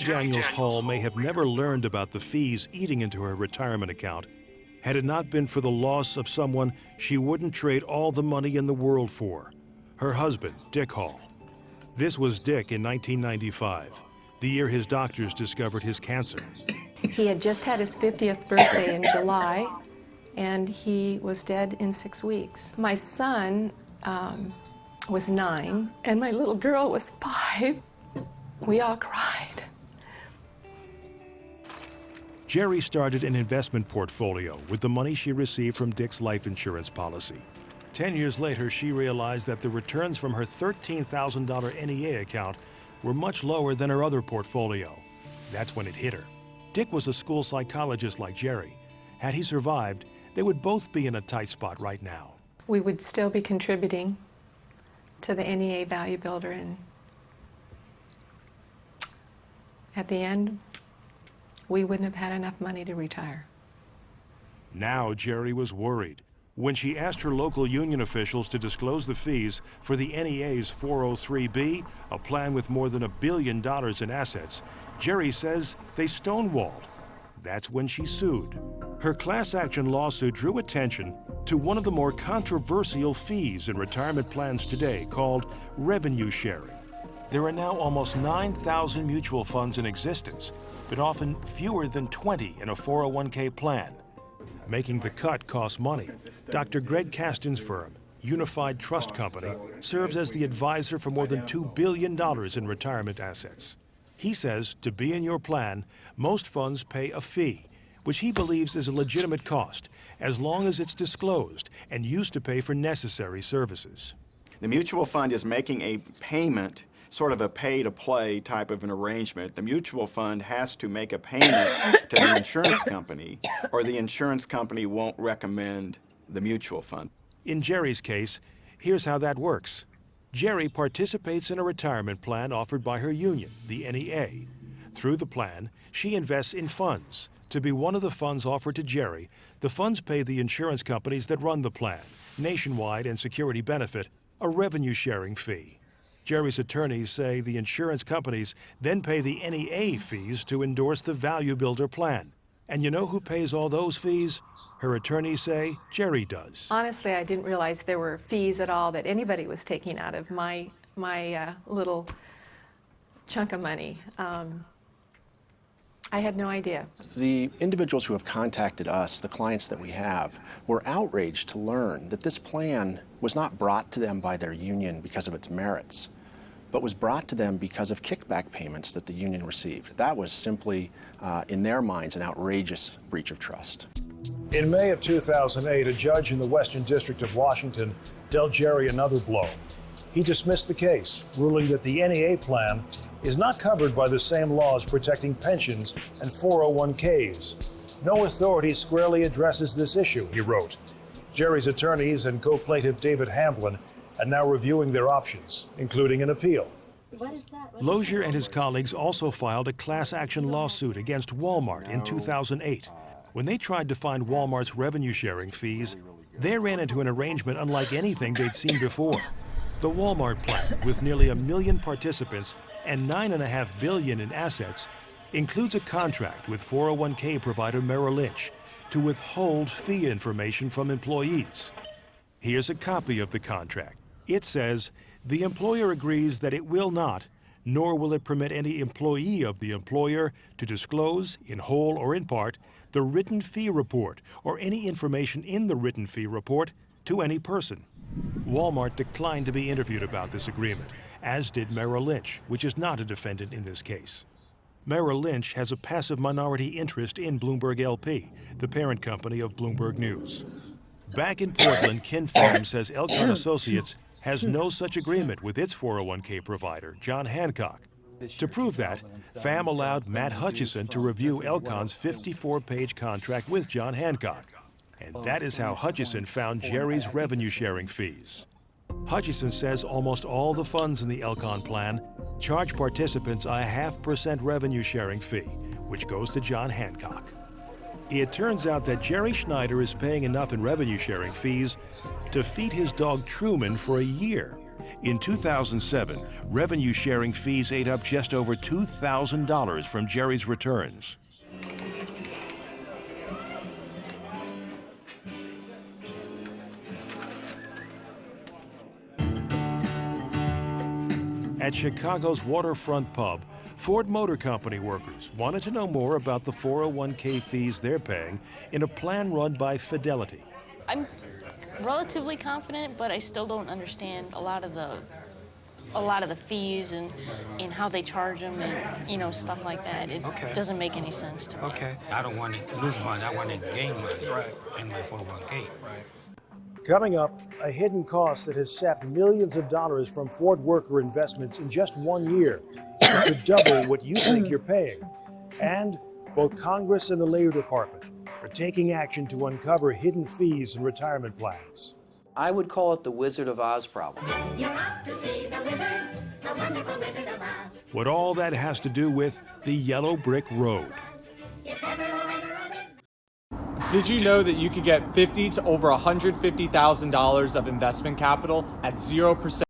Daniels Hall may have never learned about the fees eating into her retirement account had it not been for the loss of someone she wouldn't trade all the money in the world for, her husband, Dick Hall. This was Dick in 1995, the year his doctors discovered his cancer. He had just had his 50th birthday in July, and he was dead in 6 weeks. My son was 9, and my little girl was 5. We all cried. Jerry started an investment portfolio with the money she received from Dick's life insurance policy. 10 years later, she realized that the returns from her $13,000 NEA account were much lower than her other portfolio. That's when it hit her. Dick was a school psychologist like Jerry. Had he survived, they would both be in a tight spot right now. We would still be contributing to the NEA Value Builder, and at the end, we wouldn't have had enough money to retire. Now Jerry was worried. When she asked her local union officials to disclose the fees for the NEA's 403B, a plan with more than $1 billion in assets, Jerry says they stonewalled. That's when she sued. Her class action lawsuit drew attention to one of the more controversial fees in retirement plans today, called revenue sharing. There are now almost 9,000 mutual funds in existence, but often fewer than 20 in a 401k plan. Making the cut costs money. Dr. Greg Caston's firm, Unified Trust Company, serves as the advisor for more than $2 billion in retirement assets. He says to be in your plan, most funds pay a fee, which he believes is a legitimate cost, as long as it's disclosed and used to pay for necessary services. The mutual fund is making a payment, sort of a pay-to-play type of an arrangement. The mutual fund has to make a payment to the insurance company, or the insurance company won't recommend the mutual fund. In Jerry's case, here's how that works. Jerry participates in a retirement plan offered by her union, the NEA. Through the plan, she invests in funds. To be one of the funds offered to Jerry, the funds pay the insurance companies that run the plan, Nationwide and Security Benefit, a revenue-sharing fee. Jerry's attorneys say the insurance companies then pay the NEA fees to endorse the Value Builder plan. And you know who pays all those fees? Her attorneys say Jerry does. Honestly, I didn't realize there were fees at all that anybody was taking out of my little chunk of money. I had no idea. The individuals who have contacted us, the clients that we have, were outraged to learn that this plan was not brought to them by their union because of its merits, but was brought to them because of kickback payments that the union received. That was simply, in their minds, an outrageous breach of trust. In May of 2008, a judge in the Western District of Washington dealt Jerry another blow. He dismissed the case, ruling that the NEA plan is not covered by the same laws protecting pensions and 401ks. No authority squarely addresses this issue, he wrote. Jerry's attorneys and co-plaintiff David Hamblin are now reviewing their options, including an appeal. Lozier and his colleagues also filed a class action lawsuit against Walmart in 2008. When they tried to find Walmart's revenue-sharing fees, they ran into an arrangement unlike anything they'd seen before. The Walmart plan, with nearly 1 million participants and $9.5 billion in assets, includes a contract with 401k provider Merrill Lynch to withhold fee information from employees. Here's a copy of the contract. It says, the employer agrees that it will not, nor will it permit any employee of the employer to disclose, in whole or in part, the written fee report or any information in the written fee report to any person. Walmart declined to be interviewed about this agreement, as did Merrill Lynch, which is not a defendant in this case. Merrill Lynch has a passive minority interest in Bloomberg LP, the parent company of Bloomberg News. Back in Portland, Kin Pham says Elkhorn Associates has no such agreement with its 401k provider, John Hancock. To prove that, Pham allowed Matt Hutchison to review Elkhorn's 54-page contract with John Hancock. And that is how Hutchison found Jerry's revenue-sharing fees. Hutchison says almost all the funds in the Elkhorn plan charge participants a 0.5% revenue-sharing fee, which goes to John Hancock. It turns out that Jerry Schneider is paying enough in revenue-sharing fees to feed his dog Truman for a year. In 2007, revenue sharing fees ate up just over $2,000 from Jerry's returns. At Chicago's waterfront pub, Ford Motor Company workers wanted to know more about the 401k fees they're paying in a plan run by Fidelity. I'm relatively confident, but I still don't understand a lot of the fees and how they charge them and stuff like that. It doesn't make any sense to me. Okay. I don't want to lose money. I want to gain money in my 401k. Coming up, a hidden cost that has sapped millions of dollars from Ford worker investments in just 1 year. It could double what you think you're paying. And both Congress and the Labor Department are taking action to uncover hidden fees in retirement plans. I would call it the Wizard of Oz problem. You're off to see the wizard, the wonderful Wizard of Oz. What all that has to do with the yellow brick road. If ever, Did you know that you could get $50,000 to over $150,000 of investment capital at 0%